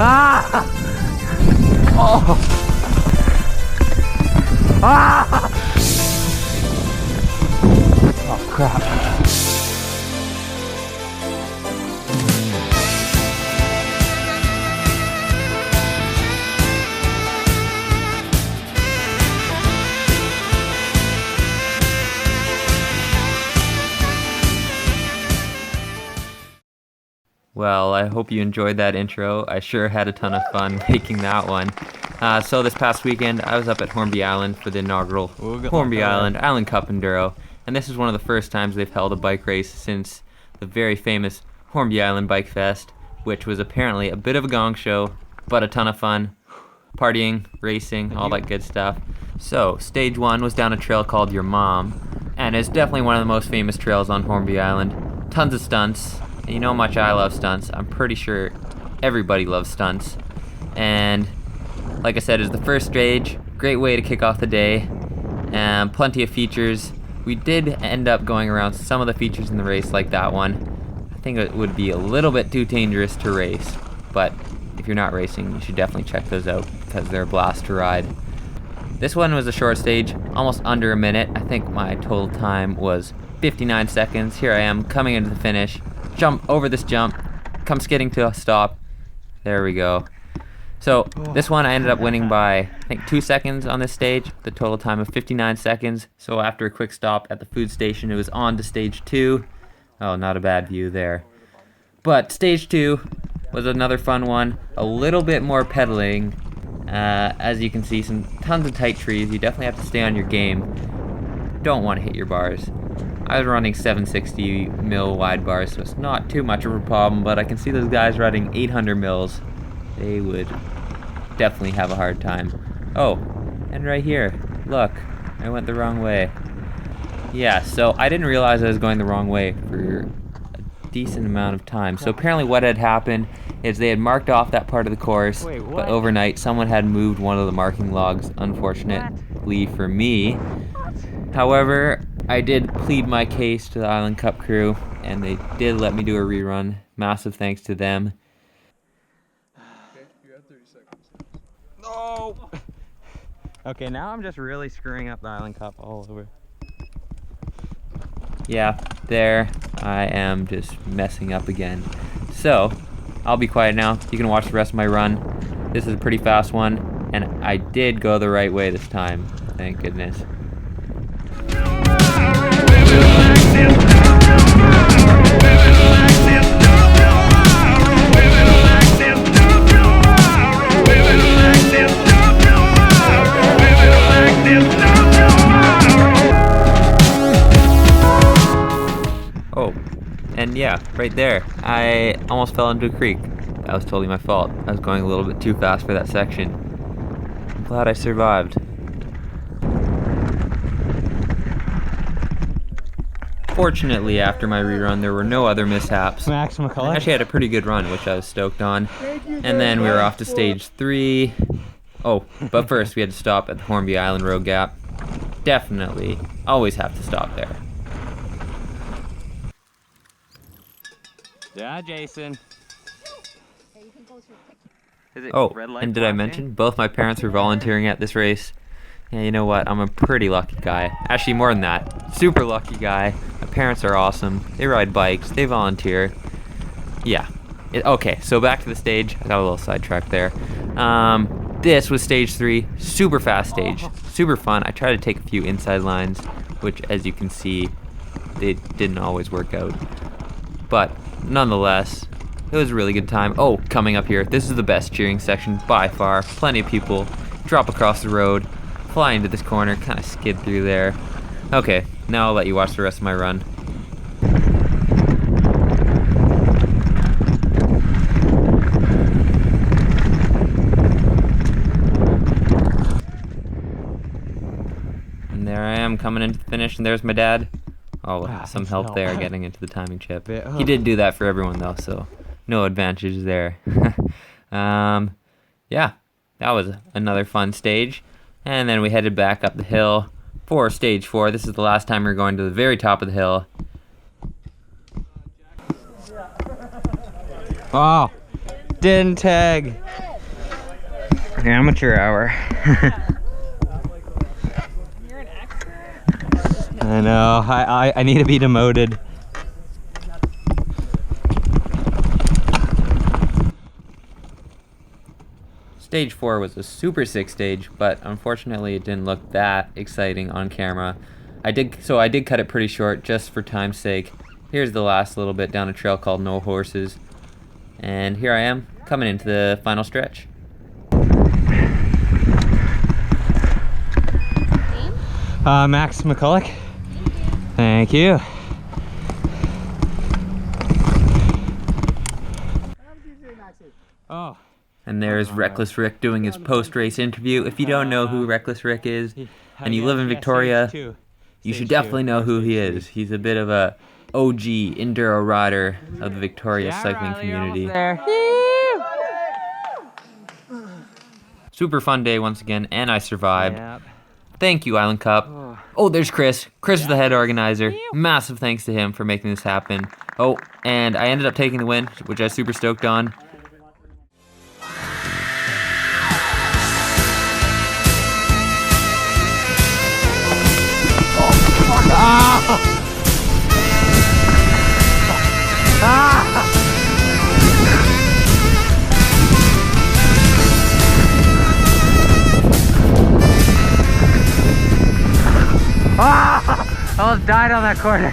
Ah! Oh! Ah! Oh crap. Well, I hope you enjoyed that intro. I sure had a ton of fun making that one. So this past weekend, I was up at Hornby Island for the inaugural Hornby Island Cup Enduro. And this is one of the first times they've held a bike race since the very famous Hornby Island Bike Fest, which was apparently a bit of a gong show, but a ton of fun. Partying, racing, all that good stuff. So, stage one was down a trail called Your Mom, and it's definitely one of the most famous trails on Hornby Island. Tons of stunts. You know how much I love stunts. I'm pretty sure everybody loves stunts. And like I said, it's the first stage. Great way to kick off the day. And plenty of features. We did end up going around some of the features in the race, like that one. I think it would be a little bit too dangerous to race. But if you're not racing, you should definitely check those out because they're a blast to ride. This one was a short stage, almost under a minute. I think my total time was 59 seconds. Here I am coming into the finish. Jump over this jump, come skidding to a stop. There we go. So this one I ended up winning by, I think, 2 seconds on this stage, the total time of 59 seconds. So after a quick stop at the food station, it was on to stage 2. Oh, not a bad view there. But stage 2 was another fun one, a little bit more pedaling. As you can see, tons of tight trees. You definitely have to stay on your game. Don't want to hit your bars. I was running 760 mil wide bars, so it's not too much of a problem, but I can see those guys running 800 mils. They would definitely have a hard time. Oh, and right here, look, I went the wrong way. Yeah, so I didn't realize I was going the wrong way for a decent amount of time. So apparently what had happened is they had marked off that part of the course, but overnight someone had moved one of the marking logs, unfortunately for me. However, I did plead my case to the Island Cup crew, and they did let me do a rerun. Massive thanks to them. Okay, you have 30 seconds. No! Okay, now I'm just really screwing up the Island Cup all over. Yeah, there I am just messing up again. So, I'll be quiet now. You can watch the rest of my run. This is a pretty fast one, and I did go the right way this time. Thank goodness. Oh, and yeah, right there, I almost fell into a creek. That was totally my fault. I was going a little bit too fast for that section. I'm glad I survived. Fortunately, after my rerun, there were no other mishaps. Max McCulloch. I actually had a pretty good run, which I was stoked on. And then we were off to stage 3. Oh, but first we had to stop at the Hornby Island Road Gap. Definitely, always have to stop there. Yeah, Jason. Oh, and did I mention, both my parents were volunteering at this race. Yeah, you know what? I'm a pretty lucky guy. Actually, more than that. Super lucky guy. My parents are awesome. They ride bikes. They volunteer. Yeah. Okay, so back to the stage. I got a little sidetracked there. This was stage 3. Super fast stage. Super fun. I tried to take a few inside lines, which, as you can see, they didn't always work out. But, nonetheless, it was a really good time. Oh, coming up here. This is the best cheering section by far. Plenty of people drop across the road. Fly into this corner, kind of skid through there. Okay, now I'll let you watch the rest of my run. And there I am coming into the finish, and there's my dad. Oh, some help there getting into the timing chip. He did do that for everyone though, so no advantages there. Yeah, that was another fun stage. And then we headed back up the hill for stage 4. This is the last time we're going to the very top of the hill. Oh, Didn't tag. Amateur hour. You're an expert. I know. I need to be demoted. Stage 4 was a super sick stage, but unfortunately it didn't look that exciting on camera. I did cut it pretty short just for time's sake. Here's the last little bit down a trail called No Horses. And here I am, coming into the final stretch. Max McCulloch. Thank you. Oh. And there's Reckless Rick doing his post-race interview. If you don't know who Reckless Rick is, and you live in Victoria, you should definitely know who he is. He's a bit of a OG enduro rider of the Victoria cycling community. Super fun day once again, and I survived. Thank you, Island Cup. Oh, there's Chris. Chris is the head organizer. Massive thanks to him for making this happen. Oh, and I ended up taking the win, which I was super stoked on. I almost died on that corner.